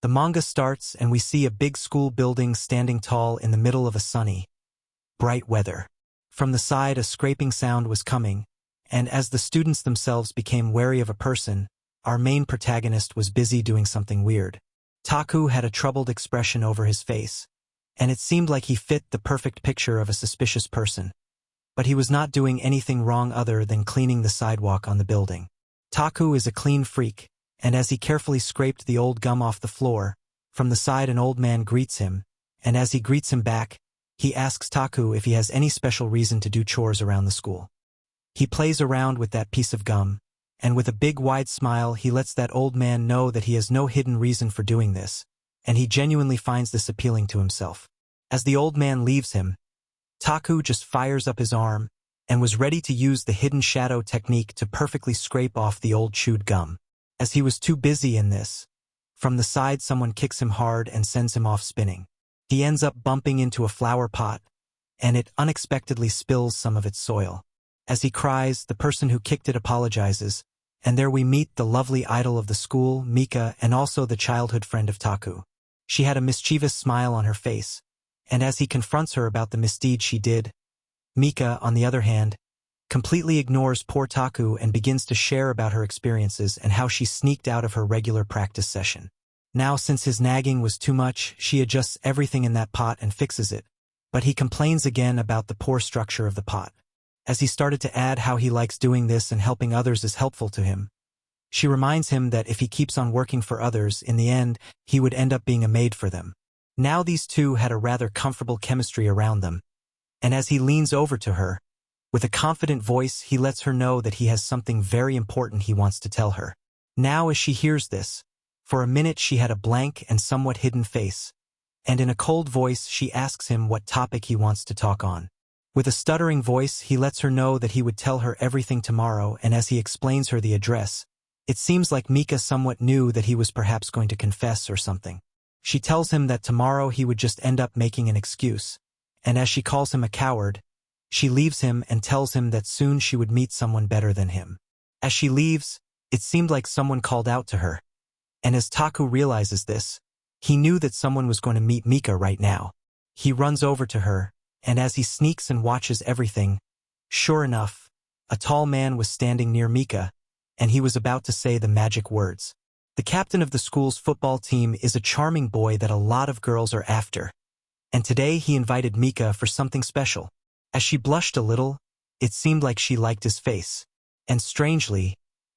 The manga starts and we see a big school building standing tall in the middle of a sunny, bright weather. From the side a scraping sound was coming, and as the students themselves became wary of a person, our main protagonist was busy doing something weird. Taku had a troubled expression over his face, and it seemed like he fit the perfect picture of a suspicious person. But he was not doing anything wrong other than cleaning the sidewalk on the building. Taku is a clean freak, and as he carefully scraped the old gum off the floor, from the side an old man greets him, and as he greets him back, he asks Taku if he has any special reason to do chores around the school. He plays around with that piece of gum, and with a big wide smile he lets that old man know that he has no hidden reason for doing this, and he genuinely finds this appealing to himself. As the old man leaves him, Taku just fires up his arm, and was ready to use the hidden shadow technique to perfectly scrape off the old chewed gum. As he was too busy in this, from the side someone kicks him hard and sends him off spinning. He ends up bumping into a flower pot, and it unexpectedly spills some of its soil. As he cries, the person who kicked it apologizes, and there we meet the lovely idol of the school, Mika, and also the childhood friend of Taku. She had a mischievous smile on her face, and as he confronts her about the misdeed she did, Mika, on the other hand, completely ignores poor Taku and begins to share about her experiences and how she sneaked out of her regular practice session. Now, since his nagging was too much, she adjusts everything in that pot and fixes it, but he complains again about the poor structure of the pot. As he started to add how he likes doing this and helping others is helpful to him, she reminds him that if he keeps on working for others, in the end, he would end up being a maid for them. Now these two had a rather comfortable chemistry around them, and as he leans over to her, with a confident voice he lets her know that he has something very important he wants to tell her. Now as she hears this, for a minute she had a blank and somewhat hidden face, and in a cold voice she asks him what topic he wants to talk on. With a stuttering voice he lets her know that he would tell her everything tomorrow, and as he explains her the address, it seems like Mika somewhat knew that he was perhaps going to confess or something. She tells him that tomorrow he would just end up making an excuse, and as she calls him a coward, she leaves him and tells him that soon she would meet someone better than him. As she leaves, it seemed like someone called out to her, and as Taku realizes this, he knew that someone was going to meet Mika right now. He runs over to her, and as he sneaks and watches everything, sure enough, a tall man was standing near Mika, and he was about to say the magic words. The captain of the school's football team is a charming boy that a lot of girls are after, and today he invited Mika for something special. As she blushed a little, it seemed like she liked his face, and strangely,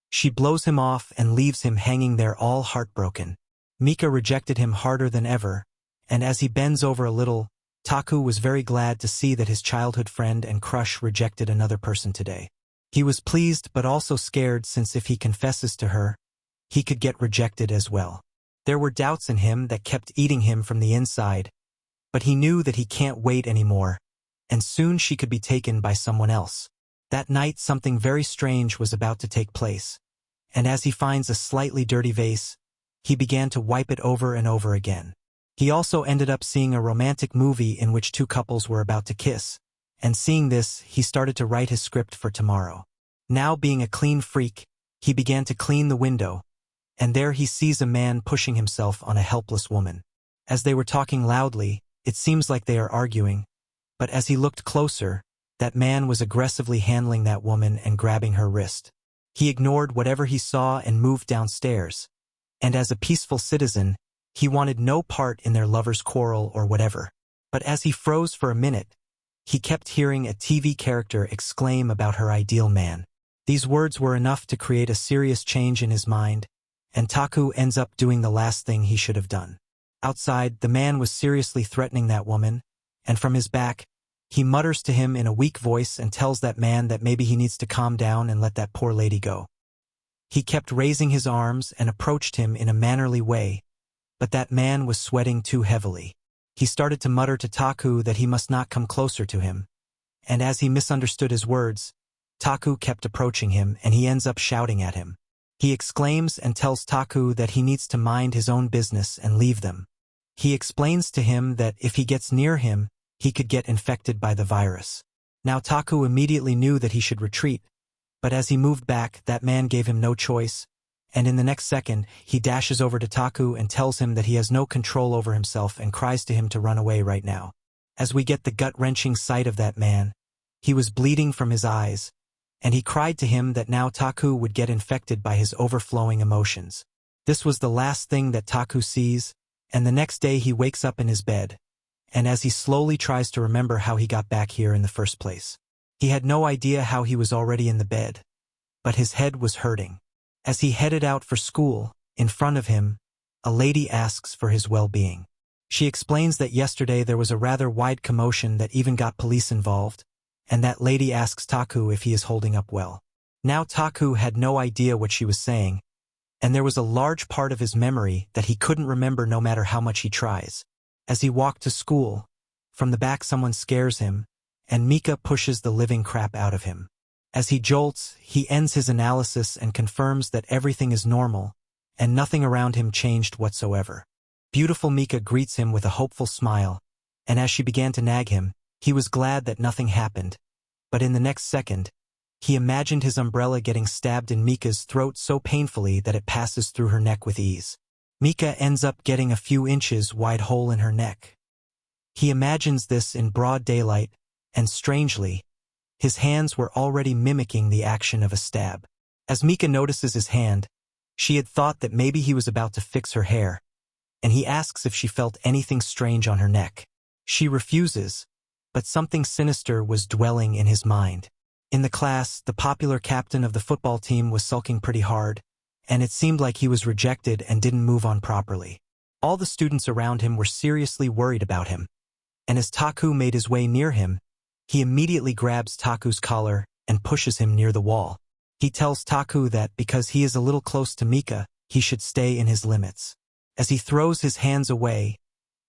she blows him off and leaves him hanging there all heartbroken. Mika rejected him harder than ever, and as he bends over a little, Taku was very glad to see that his childhood friend and crush rejected another person today. He was pleased but also scared, since if he confesses to her, he could get rejected as well. There were doubts in him that kept eating him from the inside, but he knew that he can't wait anymore, and soon she could be taken by someone else. That night something very strange was about to take place, and as he finds a slightly dirty vase, he began to wipe it over and over again. He also ended up seeing a romantic movie in which two couples were about to kiss, and seeing this, he started to write his script for tomorrow. Now being a clean freak, he began to clean the window, and there he sees a man pushing himself on a helpless woman. As they were talking loudly, it seems like they are arguing, but as he looked closer, that man was aggressively handling that woman and grabbing her wrist. He ignored whatever he saw and moved downstairs, and as a peaceful citizen, he wanted no part in their lovers' quarrel or whatever. But as he froze for a minute, he kept hearing a TV character exclaim about her ideal man. These words were enough to create a serious change in his mind, and Taku ends up doing the last thing he should have done. Outside, the man was seriously threatening that woman, and from his back, he mutters to him in a weak voice and tells that man that maybe he needs to calm down and let that poor lady go. He kept raising his arms and approached him in a mannerly way, but that man was sweating too heavily. He started to mutter to Taku that he must not come closer to him, and as he misunderstood his words, Taku kept approaching him and he ends up shouting at him. He exclaims and tells Taku that he needs to mind his own business and leave them. He explains to him that if he gets near him, he could get infected by the virus. Now Taku immediately knew that he should retreat, but as he moved back, that man gave him no choice, and in the next second, he dashes over to Taku and tells him that he has no control over himself and cries to him to run away right now. As we get the gut-wrenching sight of that man, he was bleeding from his eyes, and he cried to him that now Taku would get infected by his overflowing emotions. This was the last thing that Taku sees, and the next day he wakes up in his bed, and as he slowly tries to remember how he got back here in the first place. He had no idea how he was already in the bed, but his head was hurting. As he headed out for school, in front of him, a lady asks for his well-being. She explains that yesterday there was a rather wide commotion that even got police involved, and that lady asks Taku if he is holding up well. Now Taku had no idea what she was saying, and there was a large part of his memory that he couldn't remember no matter how much he tries. As he walked to school, from the back someone scares him, and Mika pushes the living crap out of him. As he jolts, he ends his analysis and confirms that everything is normal, and nothing around him changed whatsoever. Beautiful Mika greets him with a hopeful smile, and as she began to nag him, he was glad that nothing happened, but in the next second, he imagined his umbrella getting stabbed in Mika's throat so painfully that it passes through her neck with ease. Mika ends up getting a few inches wide hole in her neck. He imagines this in broad daylight, and strangely, his hands were already mimicking the action of a stab. As Mika notices his hand, she had thought that maybe he was about to fix her hair, and he asks if she felt anything strange on her neck. She refuses, but something sinister was dwelling in his mind. In the class, the popular captain of the football team was sulking pretty hard, and it seemed like he was rejected and didn't move on properly. All the students around him were seriously worried about him, and as Taku made his way near him, he immediately grabs Taku's collar and pushes him near the wall. He tells Taku that because he is a little close to Mika, he should stay in his limits. As he throws his hands away,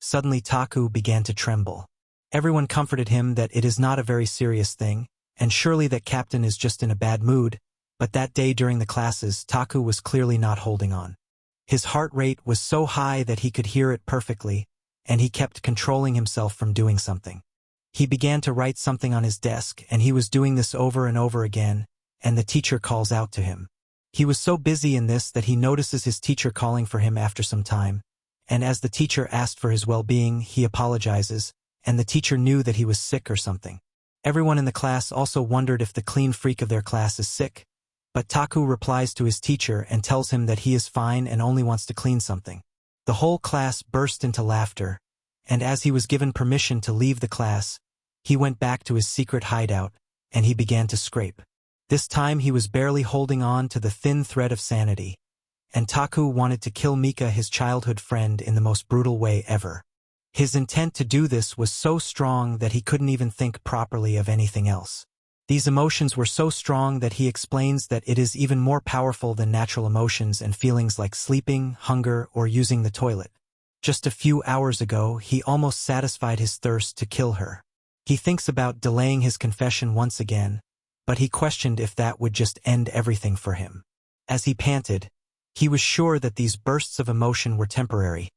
suddenly Taku began to tremble. Everyone comforted him that it is not a very serious thing, and surely that captain is just in a bad mood, but that day during the classes, Taku was clearly not holding on. His heart rate was so high that he could hear it perfectly, and he kept controlling himself from doing something. He began to write something on his desk, and he was doing this over and over again, and the teacher calls out to him. He was so busy in this that he notices his teacher calling for him after some time, and as the teacher asked for his well-being, he apologizes, and the teacher knew that he was sick or something. Everyone in the class also wondered if the clean freak of their class is sick, but Taku replies to his teacher and tells him that he is fine and only wants to clean something. The whole class burst into laughter, and as he was given permission to leave the class, he went back to his secret hideout, and he began to scrape. This time he was barely holding on to the thin thread of sanity, and Taku wanted to kill Mika, his childhood friend, in the most brutal way ever. His intent to do this was so strong that he couldn't even think properly of anything else. These emotions were so strong that he explains that it is even more powerful than natural emotions and feelings like sleeping, hunger, or using the toilet. Just a few hours ago, he almost satisfied his thirst to kill her. He thinks about delaying his confession once again, but he questioned if that would just end everything for him. As he panted, he was sure that these bursts of emotion were temporary,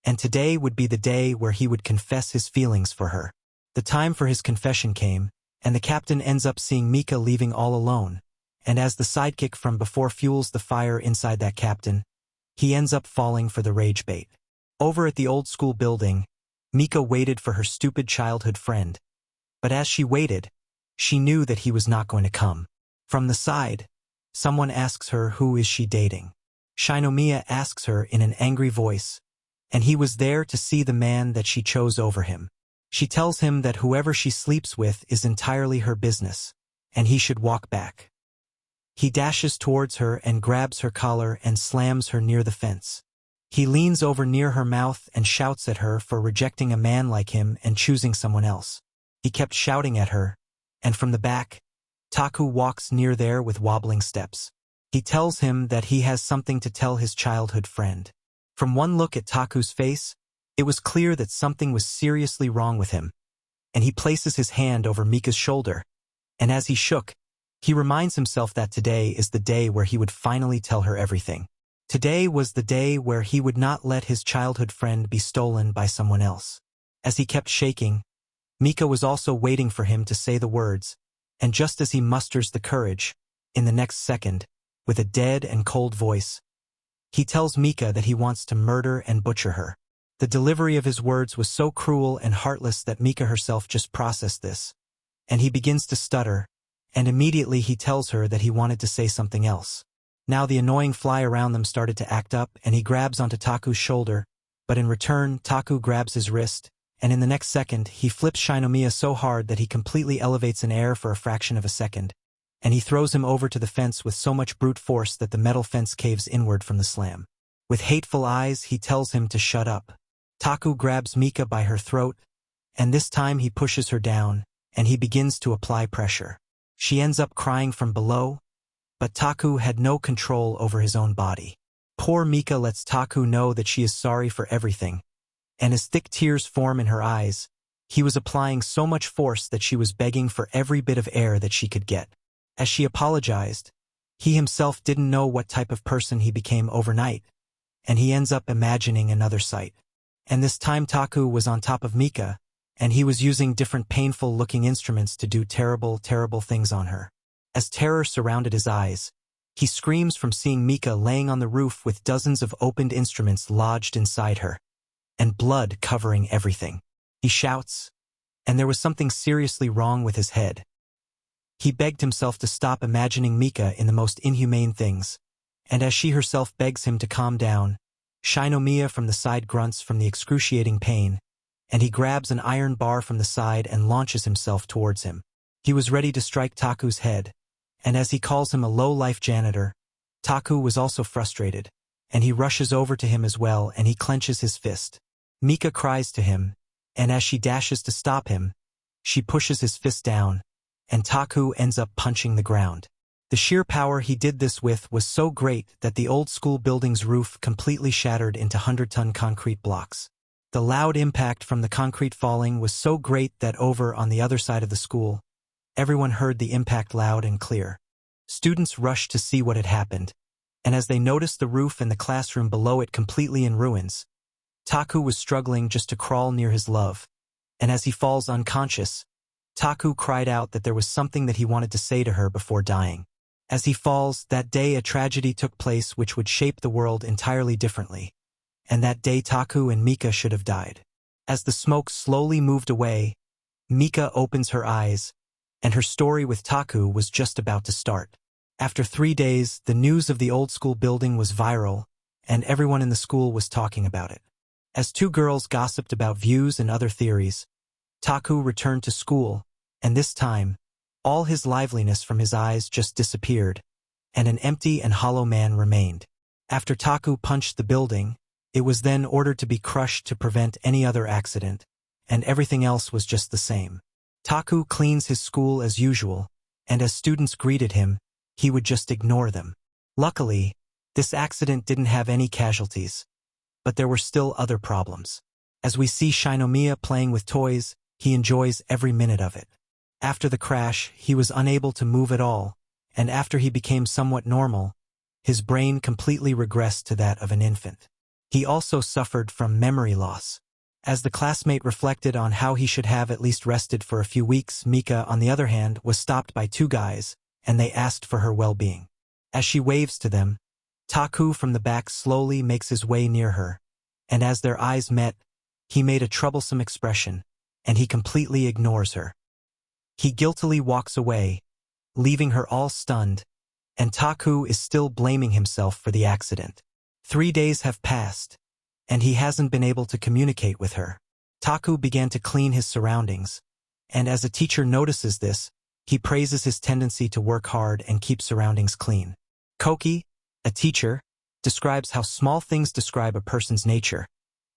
and today would be the day where he would confess his feelings for her. The time for his confession came, and the captain ends up seeing Mika leaving all alone, and as the sidekick from before fuels the fire inside that captain, he ends up falling for the rage bait. Over at the old school building, Mika waited for her stupid childhood friend, but as she waited, she knew that he was not going to come. From the side, someone asks her who is she dating. Shinomiya asks her in an angry voice, and he was there to see the man that she chose over him. She tells him that whoever she sleeps with is entirely her business, and he should walk back. He dashes towards her and grabs her collar and slams her near the fence. He leans over near her mouth and shouts at her for rejecting a man like him and choosing someone else. He kept shouting at her, and from the back, Taku walks near there with wobbling steps. He tells him that he has something to tell his childhood friend. From one look at Taku's face, it was clear that something was seriously wrong with him, and he places his hand over Mika's shoulder, and as he shook, he reminds himself that today is the day where he would finally tell her everything. Today was the day where he would not let his childhood friend be stolen by someone else. As he kept shaking, Mika was also waiting for him to say the words, and just as he musters the courage, in the next second, with a dead and cold voice, He tells Mika that he wants to murder and butcher her. The delivery of his words was so cruel and heartless that Mika herself just processed this. And he begins to stutter, and immediately he tells her that he wanted to say something else. Now the annoying fly around them started to act up, and he grabs onto Taku's shoulder, but in return, Taku grabs his wrist, and in the next second, he flips Shinomiya so hard that he completely elevates in air for a fraction of a second, and he throws him over to the fence with so much brute force that the metal fence caves inward from the slam. With hateful eyes, he tells him to shut up. Taku grabs Mika by her throat, and this time he pushes her down, and he begins to apply pressure. She ends up crying from below, but Taku had no control over his own body. Poor Mika lets Taku know that she is sorry for everything, and as thick tears form in her eyes, he was applying so much force that she was begging for every bit of air that she could get. As she apologized, he himself didn't know what type of person he became overnight, and he ends up imagining another sight. And this time Taku was on top of Mika, and he was using different painful-looking instruments to do terrible, terrible things on her. As terror surrounded his eyes, he screams from seeing Mika laying on the roof with dozens of opened instruments lodged inside her, and blood covering everything. He shouts, and there was something seriously wrong with his head. He begged himself to stop imagining Mika in the most inhumane things, and as she herself begs him to calm down, Shinomiya from the side grunts from the excruciating pain, and he grabs an iron bar from the side and launches himself towards him. He was ready to strike Taku's head, and as he calls him a low-life janitor, Taku was also frustrated, and he rushes over to him as well and he clenches his fist. Mika cries to him, and as she dashes to stop him, she pushes his fist down, and Taku ends up punching the ground. The sheer power he did this with was so great that the old school building's roof completely shattered into 100-ton concrete blocks. The loud impact from the concrete falling was so great that over on the other side of the school, everyone heard the impact loud and clear. Students rushed to see what had happened, and as they noticed the roof and the classroom below it completely in ruins, Taku was struggling just to crawl near his love, and as he falls unconscious, Taku cried out that there was something that he wanted to say to her before dying. As he falls, that day a tragedy took place which would shape the world entirely differently, and that day Taku and Mika should have died. As the smoke slowly moved away, Mika opens her eyes, and her story with Taku was just about to start. After 3 days, the news of the old school building was viral, and everyone in the school was talking about it. As two girls gossiped about views and other theories, Taku returned to school, and this time, all his liveliness from his eyes just disappeared, and an empty and hollow man remained. After Taku punched the building, it was then ordered to be crushed to prevent any other accident, and everything else was just the same. Taku cleans his school as usual, and as students greeted him, he would just ignore them. Luckily, this accident didn't have any casualties, but there were still other problems. As we see Shinomiya playing with toys, he enjoys every minute of it. After the crash, he was unable to move at all, and after he became somewhat normal, his brain completely regressed to that of an infant. He also suffered from memory loss. As the classmate reflected on how he should have at least rested for a few weeks, Mika, on the other hand, was stopped by two guys, and they asked for her well-being. As she waves to them, Taku from the back slowly makes his way near her, and as their eyes met, he made a troublesome expression, and he completely ignores her. He guiltily walks away, leaving her all stunned, and Taku is still blaming himself for the accident. 3 days have passed, and he hasn't been able to communicate with her. Taku began to clean his surroundings, and as a teacher notices this, he praises his tendency to work hard and keep surroundings clean. Koki, a teacher, describes how small things describe a person's nature,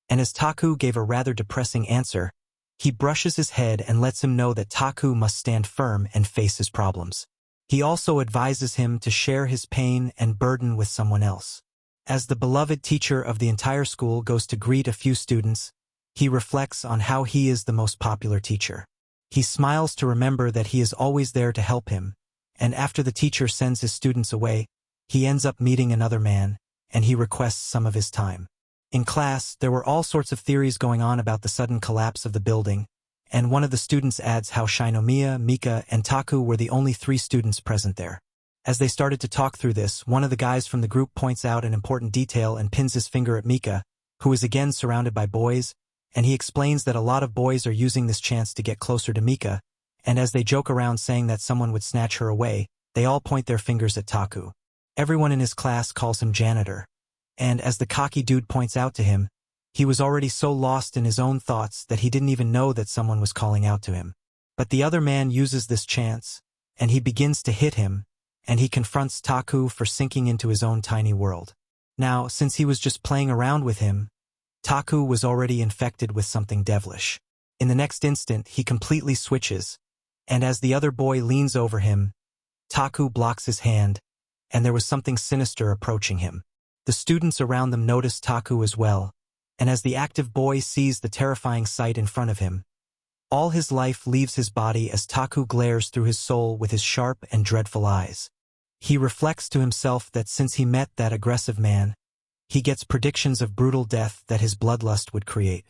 and as Taku gave a rather depressing answer, he brushes his head and lets him know that Taku must stand firm and face his problems. He also advises him to share his pain and burden with someone else. As the beloved teacher of the entire school goes to greet a few students, he reflects on how he is the most popular teacher. He smiles to remember that he is always there to help him, and after the teacher sends his students away, he ends up meeting another man, and he requests some of his time. In class, there were all sorts of theories going on about the sudden collapse of the building, and one of the students adds how Shinomiya, Mika, and Taku were the only 3 students present there. As they started to talk through this, one of the guys from the group points out an important detail and pins his finger at Mika, who is again surrounded by boys, and he explains that a lot of boys are using this chance to get closer to Mika, and as they joke around saying that someone would snatch her away, they all point their fingers at Taku. Everyone in his class calls him janitor, and as the cocky dude points out to him, he was already so lost in his own thoughts that he didn't even know that someone was calling out to him. But the other man uses this chance, and he begins to hit him, and he confronts Taku for sinking into his own tiny world. Now, since he was just playing around with him, Taku was already infected with something devilish. In the next instant, he completely switches, and as the other boy leans over him, Taku blocks his hand, and there was something sinister approaching him. The students around them notice Taku as well, and as the active boy sees the terrifying sight in front of him, all his life leaves his body as Taku glares through his soul with his sharp and dreadful eyes. He reflects to himself that since he met that aggressive man, he gets predictions of brutal death that his bloodlust would create.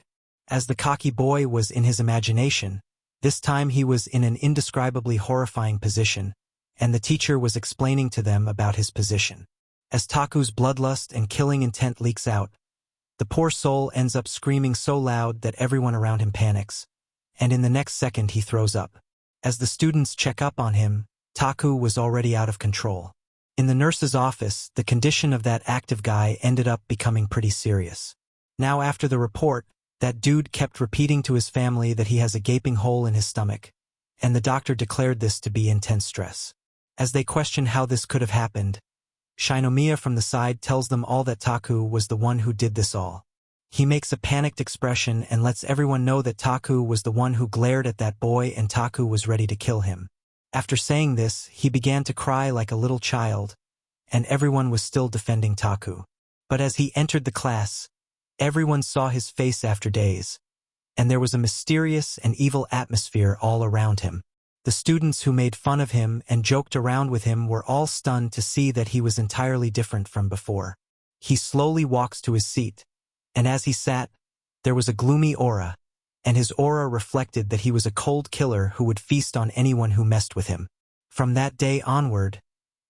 As the cocky boy was in his imagination, this time he was in an indescribably horrifying position, and the teacher was explaining to them about his position. As Taku's bloodlust and killing intent leaks out, the poor soul ends up screaming so loud that everyone around him panics, and in the next second he throws up. As the students check up on him, Taku was already out of control. In the nurse's office, the condition of that active guy ended up becoming pretty serious. Now after the report, that dude kept repeating to his family that he has a gaping hole in his stomach, and the doctor declared this to be intense stress. As they question how this could have happened, Shinomiya from the side tells them all that Taku was the one who did this all. He makes a panicked expression and lets everyone know that Taku was the one who glared at that boy and Taku was ready to kill him. After saying this, he began to cry like a little child, and everyone was still defending Taku. But as he entered the class, everyone saw his face after days, and there was a mysterious and evil atmosphere all around him. The students who made fun of him and joked around with him were all stunned to see that he was entirely different from before. He slowly walks to his seat, and as he sat, there was a gloomy aura, and his aura reflected that he was a cold killer who would feast on anyone who messed with him. From that day onward,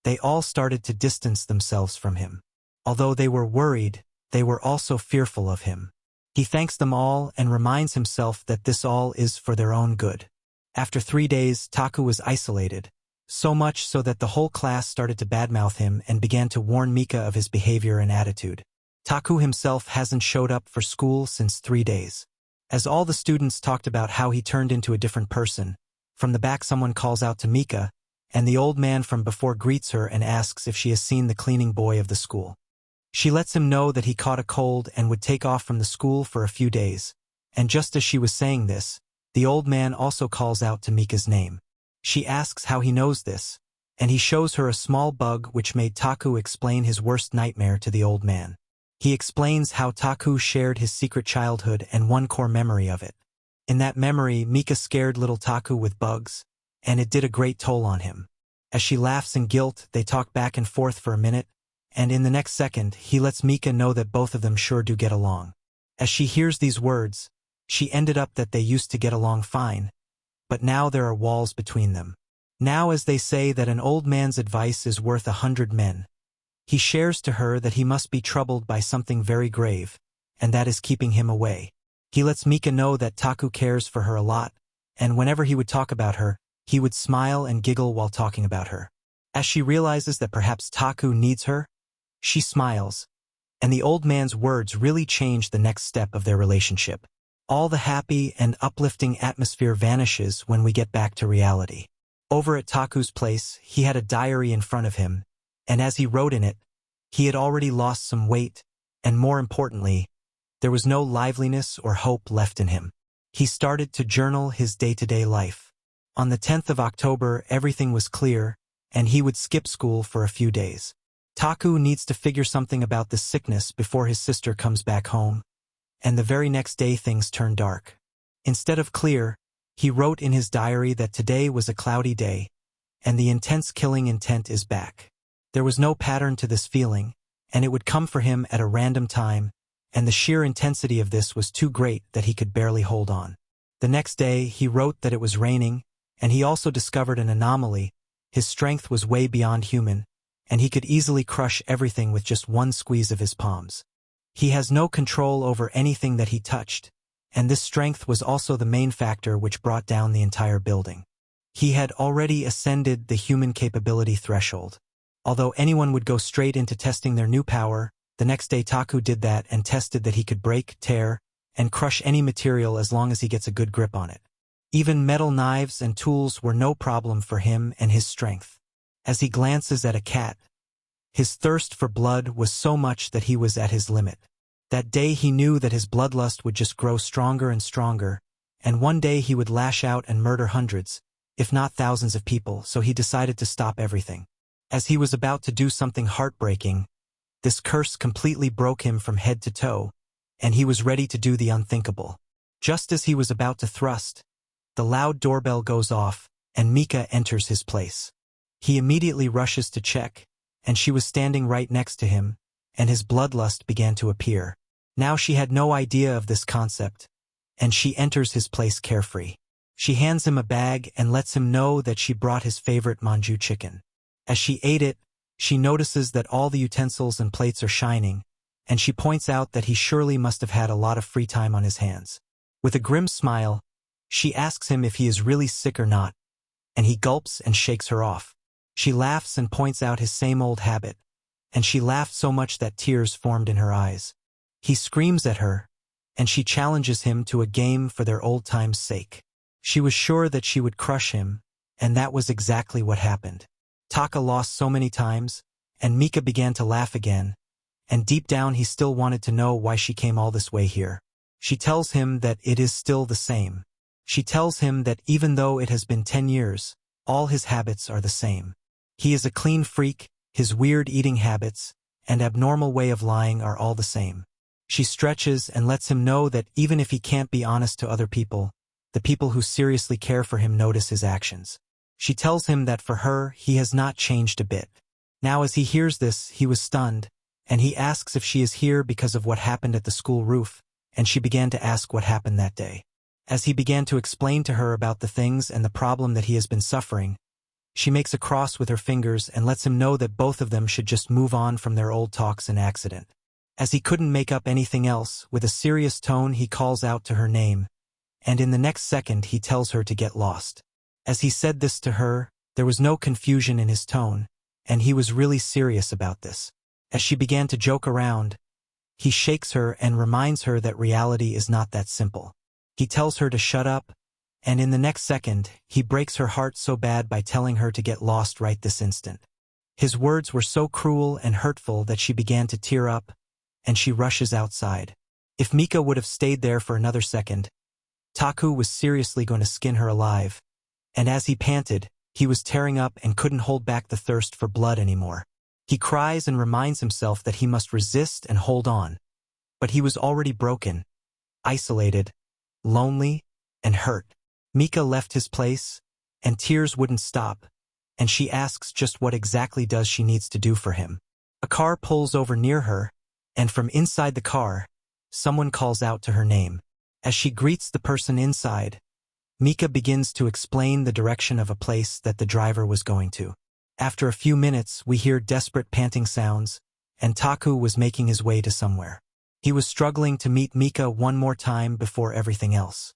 they all started to distance themselves from him. Although they were worried, they were also fearful of him. He thanks them all and reminds himself that this all is for their own good. After 3 days, Taku was isolated, so much so that the whole class started to badmouth him and began to warn Mika of his behavior and attitude. Taku himself hasn't showed up for school since 3 days. As all the students talked about how he turned into a different person, from the back someone calls out to Mika, and the old man from before greets her and asks if she has seen the cleaning boy of the school. She lets him know that he caught a cold and would take off from the school for a few days, and just as she was saying this, the old man also calls out to Mika's name. She asks how he knows this, and he shows her a small bug which made Taku explain his worst nightmare to the old man. He explains how Taku shared his secret childhood and one core memory of it. In that memory, Mika scared little Taku with bugs, and it did a great toll on him. As she laughs in guilt, they talk back and forth for a minute, and in the next second, he lets Mika know that both of them sure do get along. As she hears these words, she ended up that they used to get along fine, but now there are walls between them. Now as they say that an old man's advice is worth 100 men. He shares to her that he must be troubled by something very grave, and that is keeping him away. He lets Mika know that Taku cares for her a lot, and whenever he would talk about her, he would smile and giggle while talking about her. As she realizes that perhaps Taku needs her, she smiles, and the old man's words really change the next step of their relationship. All the happy and uplifting atmosphere vanishes when we get back to reality. Over at Taku's place, he had a diary in front of him, and as he wrote in it, he had already lost some weight, and more importantly, there was no liveliness or hope left in him. He started to journal his day-to-day life. On the 10th of October, everything was clear, and he would skip school for a few days. Taku needs to figure something about this sickness before his sister comes back home, and the very next day things turned dark. Instead of clear, he wrote in his diary that today was a cloudy day, and the intense killing intent is back. There was no pattern to this feeling, and it would come for him at a random time, and the sheer intensity of this was too great that he could barely hold on. The next day, he wrote that it was raining, and he also discovered an anomaly. His strength was way beyond human, and he could easily crush everything with just one squeeze of his palms. He has no control over anything that he touched, and this strength was also the main factor which brought down the entire building. He had already ascended the human capability threshold. Although anyone would go straight into testing their new power, the next day Taku did that and tested that he could break, tear, and crush any material as long as he gets a good grip on it. Even metal knives and tools were no problem for him and his strength. As he glances at a cat, his thirst for blood was so much that he was at his limit. That day he knew that his bloodlust would just grow stronger and stronger, and one day he would lash out and murder hundreds, if not thousands of people, so he decided to stop everything. As he was about to do something heartbreaking, this curse completely broke him from head to toe, and he was ready to do the unthinkable. Just as he was about to thrust, the loud doorbell goes off, and Mika enters his place. He immediately rushes to check, and she was standing right next to him, and his bloodlust began to appear. Now she had no idea of this concept, and she enters his place carefree. She hands him a bag and lets him know that she brought his favorite manju chicken. As she ate it, she notices that all the utensils and plates are shining, and she points out that he surely must have had a lot of free time on his hands. With a grim smile, she asks him if he is really sick or not, and he gulps and shakes her off. She laughs and points out his same old habit, and she laughed so much that tears formed in her eyes. He screams at her, and she challenges him to a game for their old time's sake. She was sure that she would crush him, and that was exactly what happened. Taka lost so many times, and Mika began to laugh again, and deep down he still wanted to know why she came all this way here. She tells him that it is still the same. She tells him that even though it has been 10 years, all his habits are the same. He is a clean freak, his weird eating habits, and abnormal way of lying are all the same. She stretches and lets him know that even if he can't be honest to other people, the people who seriously care for him notice his actions. She tells him that for her, he has not changed a bit. Now as he hears this, he was stunned, and he asks if she is here because of what happened at the school roof, and she began to ask what happened that day. As he began to explain to her about the things and the problem that he has been suffering, she makes a cross with her fingers and lets him know that both of them should just move on from their old talks and accident. As he couldn't make up anything else, with a serious tone he calls out to her name, and in the next second he tells her to get lost. As he said this to her, there was no confusion in his tone, and he was really serious about this. As she began to joke around, he shakes her and reminds her that reality is not that simple. He tells her to shut up, and in the next second, he breaks her heart so bad by telling her to get lost right this instant. His words were so cruel and hurtful that she began to tear up, and she rushes outside. If Mika would have stayed there for another second, Taku was seriously going to skin her alive, and as he panted, he was tearing up and couldn't hold back the thirst for blood anymore. He cries and reminds himself that he must resist and hold on, but he was already broken, isolated, lonely, and hurt. Mika left his place, and tears wouldn't stop, and she asks just what exactly does she needs to do for him. A car pulls over near her, and from inside the car, someone calls out to her name. As she greets the person inside, Mika begins to explain the direction of a place that the driver was going to. After a few minutes, we hear desperate panting sounds, and Taku was making his way to somewhere. He was struggling to meet Mika one more time before everything else.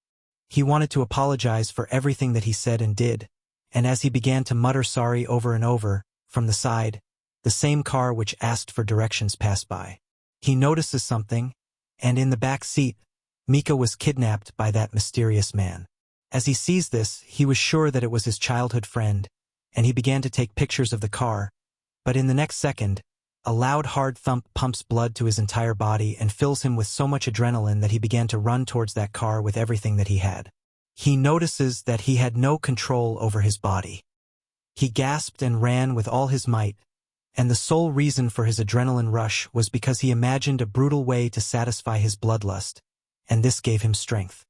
He wanted to apologize for everything that he said and did, and as he began to mutter sorry over and over, from the side, the same car which asked for directions passed by. He notices something, and in the back seat, Mika was kidnapped by that mysterious man. As he sees this, he was sure that it was his childhood friend, and he began to take pictures of the car, but in the next second, a loud hard thump pumps blood to his entire body and fills him with so much adrenaline that he began to run towards that car with everything that he had. He notices that he had no control over his body. He gasped and ran with all his might, and the sole reason for his adrenaline rush was because he imagined a brutal way to satisfy his bloodlust, and this gave him strength.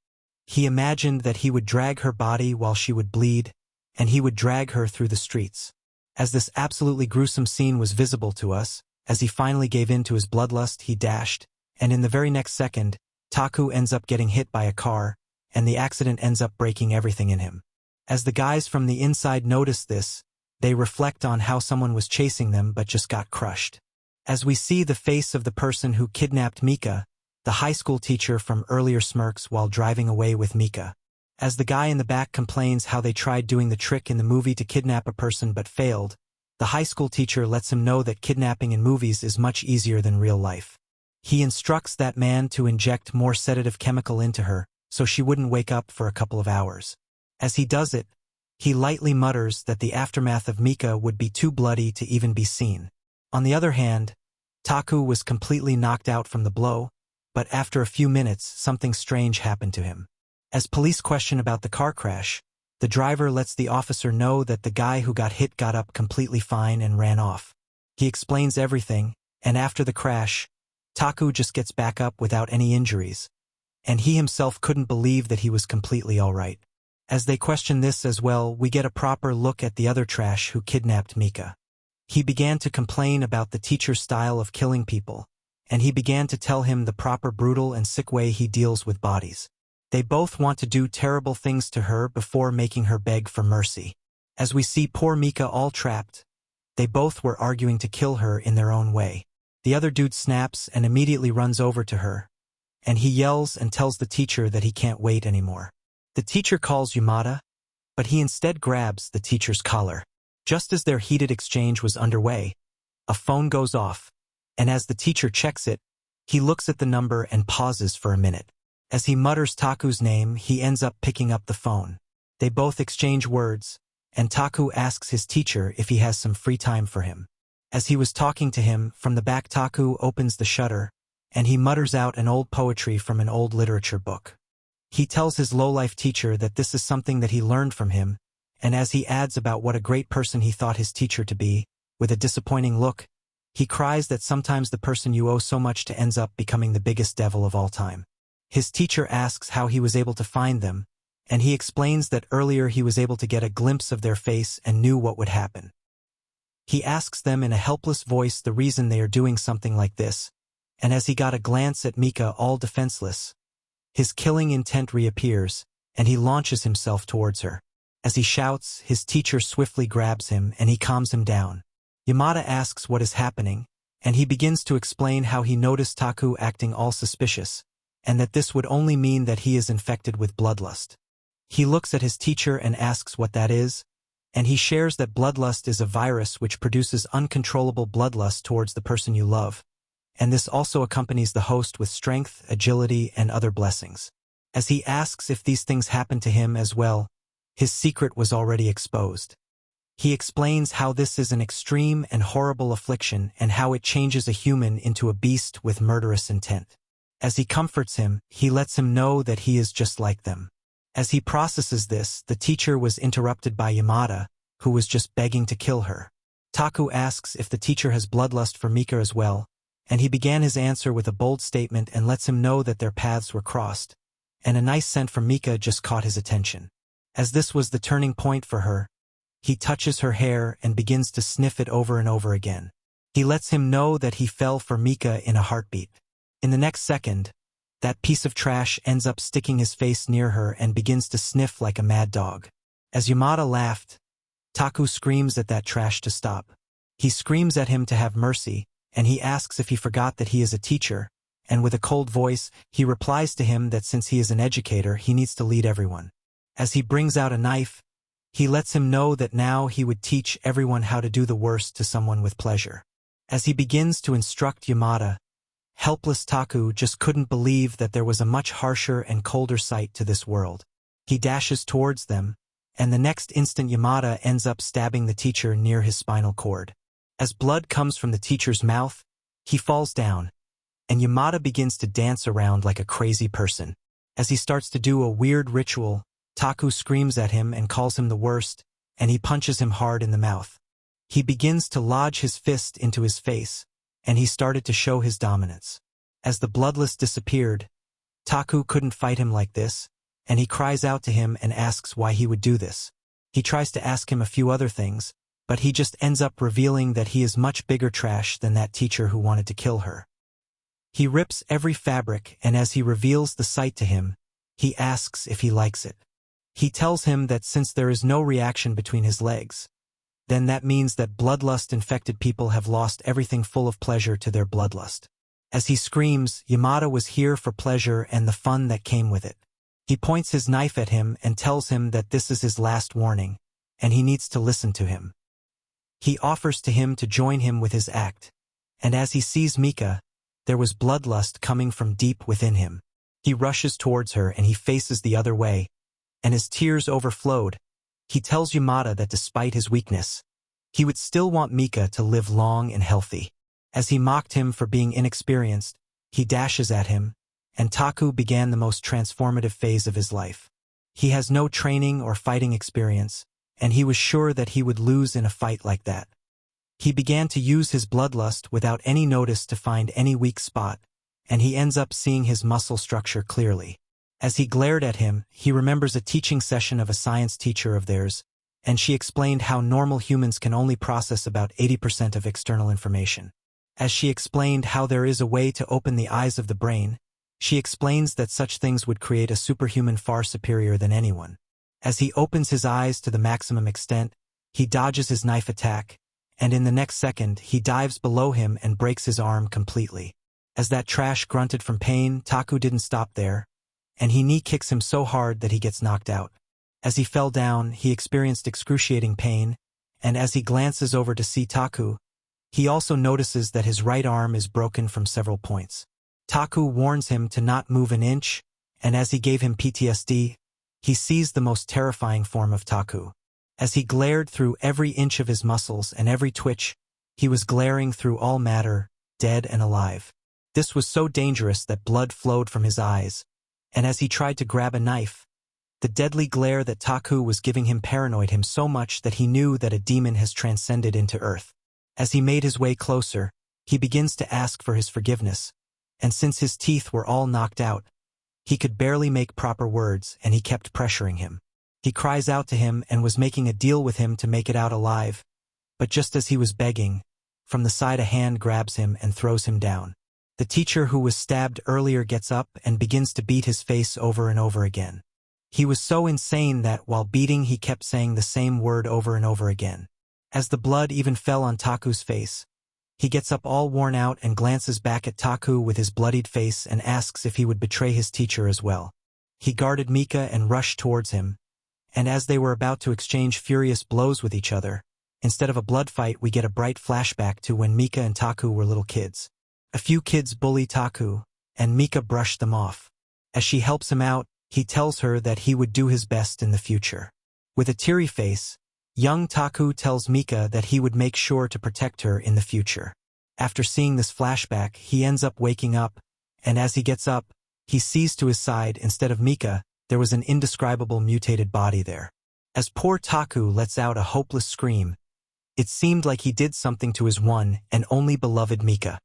He imagined that he would drag her body while she would bleed, and he would drag her through the streets. As this absolutely gruesome scene was visible to us, as he finally gave in to his bloodlust, he dashed, and in the very next second, Taku ends up getting hit by a car, and the accident ends up breaking everything in him. As the guys from the inside notice this, They reflect on how someone was chasing them but just got crushed. As we see the face of the person who kidnapped Mika, the high school teacher from earlier smirks while driving away with Mika. As the guy in the back complains how they tried doing the trick in the movie to kidnap a person but failed, the high school teacher lets him know that kidnapping in movies is much easier than real life. He instructs that man to inject more sedative chemical into her, so she wouldn't wake up for a couple of hours. As he does it, he lightly mutters that the aftermath of Mika would be too bloody to even be seen. On the other hand, Taku was completely knocked out from the blow, but after a few minutes something strange happened to him. As police question about the car crash, the driver lets the officer know that the guy who got hit got up completely fine and ran off. He explains everything, and after the crash, Taku just gets back up without any injuries, and he himself couldn't believe that he was completely alright. As they question this as well, we get a proper look at the other trash who kidnapped Mika. He began to complain about the teacher's style of killing people, and he began to tell him the proper brutal and sick way he deals with bodies. They both want to do terrible things to her before making her beg for mercy. As we see poor Mika all trapped, they both were arguing to kill her in their own way. The other dude snaps and immediately runs over to her, and he yells and tells the teacher that he can't wait anymore. The teacher calls Yamada, but he instead grabs the teacher's collar. Just as their heated exchange was underway, a phone goes off, and as the teacher checks it, he looks at the number and pauses for a minute. As he mutters Taku's name, he ends up picking up the phone. They both exchange words, and Taku asks his teacher if he has some free time for him. As he was talking to him, from the back Taku opens the shutter, and he mutters out an old poetry from an old literature book. He tells his low-life teacher that this is something that he learned from him, and as he adds about what a great person he thought his teacher to be, with a disappointing look, he cries that sometimes the person you owe so much to ends up becoming the biggest devil of all time. His teacher asks how he was able to find them, and he explains that earlier he was able to get a glimpse of their face and knew what would happen. He asks them in a helpless voice the reason they are doing something like this, and as he got a glance at Mika all defenseless, his killing intent reappears, and he launches himself towards her. As he shouts, his teacher swiftly grabs him and he calms him down. Yamada asks what is happening, and he begins to explain how he noticed Taku acting all suspicious, and that this would only mean that he is infected with bloodlust. He looks at his teacher and asks what that is, and he shares that bloodlust is a virus which produces uncontrollable bloodlust towards the person you love, and this also accompanies the host with strength, agility, and other blessings. As he asks if these things happen to him as well, his secret was already exposed. He explains how this is an extreme and horrible affliction and how it changes a human into a beast with murderous intent. As he comforts him, he lets him know that he is just like them. As he processes this, the teacher was interrupted by Yamada, who was just begging to kill her. Taku asks if the teacher has bloodlust for Mika as well, and he began his answer with a bold statement and lets him know that their paths were crossed, and a nice scent from Mika just caught his attention. As this was the turning point for her, he touches her hair and begins to sniff it over and over again. He lets him know that he fell for Mika in a heartbeat. In the next second, that piece of trash ends up sticking his face near her and begins to sniff like a mad dog. As Yamada laughed, Taku screams at that trash to stop. He screams at him to have mercy, and he asks if he forgot that he is a teacher, and with a cold voice, he replies to him that since he is an educator, he needs to lead everyone. As he brings out a knife, he lets him know that now he would teach everyone how to do the worst to someone with pleasure. As he begins to instruct Yamada, helpless Taku just couldn't believe that there was a much harsher and colder sight to this world. He dashes towards them, and the next instant Yamada ends up stabbing the teacher near his spinal cord. As blood comes from the teacher's mouth, he falls down, and Yamada begins to dance around like a crazy person. As he starts to do a weird ritual, Taku screams at him and calls him the worst, and he punches him hard in the mouth. He begins to lodge his fist into his face, and he started to show his dominance. As the bloodlust disappeared, Taku couldn't fight him like this, and he cries out to him and asks why he would do this. He tries to ask him a few other things, but he just ends up revealing that he is much bigger trash than that teacher who wanted to kill her. He rips every fabric, and as he reveals the sight to him, he asks if he likes it. He tells him that since there is no reaction between his legs, then that means that bloodlust-infected people have lost everything full of pleasure to their bloodlust. As he screams, Yamada was here for pleasure and the fun that came with it. He points his knife at him and tells him that this is his last warning, and he needs to listen to him. He offers to him to join him with his act, and as he sees Mika, there was bloodlust coming from deep within him. He rushes towards her and he faces the other way, and his tears overflowed. He tells Yamada that despite his weakness, he would still want Mika to live long and healthy. As he mocked him for being inexperienced, he dashes at him, and Taku began the most transformative phase of his life. He has no training or fighting experience, and he was sure that he would lose in a fight like that. He began to use his bloodlust without any notice to find any weak spot, and he ends up seeing his muscle structure clearly. As he glared at him, he remembers a teaching session of a science teacher of theirs, and she explained how normal humans can only process about 80% of external information. As she explained how there is a way to open the eyes of the brain, she explains that such things would create a superhuman far superior than anyone. As he opens his eyes to the maximum extent, he dodges his knife attack, and in the next second he dives below him and breaks his arm completely. As that trash grunted from pain, Taku didn't stop there, and he knee kicks him so hard that he gets knocked out. As he fell down, he experienced excruciating pain, and as he glances over to see Taku, he also notices that his right arm is broken from several points. Taku warns him to not move an inch, and as he gave him PTSD, he sees the most terrifying form of Taku. As he glared through every inch of his muscles and every twitch, he was glaring through all matter, dead and alive. This was so dangerous that blood flowed from his eyes, and as he tried to grab a knife, the deadly glare that Taku was giving him paranoid him so much that he knew that a demon has transcended into earth. As he made his way closer, he begins to ask for his forgiveness, and since his teeth were all knocked out, he could barely make proper words, and he kept pressuring him. He cries out to him and was making a deal with him to make it out alive, but just as he was begging, from the side a hand grabs him and throws him down. The teacher who was stabbed earlier gets up and begins to beat his face over and over again. He was so insane that while beating he kept saying the same word over and over again. As the blood even fell on Taku's face, he gets up all worn out and glances back at Taku with his bloodied face and asks if he would betray his teacher as well. He guarded Mika and rushed towards him, and as they were about to exchange furious blows with each other, instead of a blood fight we get a bright flashback to when Mika and Taku were little kids. A few kids bully Taku, and Mika brushed them off. As she helps him out, he tells her that he would do his best in the future. With a teary face, young Taku tells Mika that he would make sure to protect her in the future. After seeing this flashback, he ends up waking up, and as he gets up, he sees to his side, instead of Mika, there was an indescribable mutated body there. As poor Taku lets out a hopeless scream, it seemed like he did something to his one and only beloved Mika.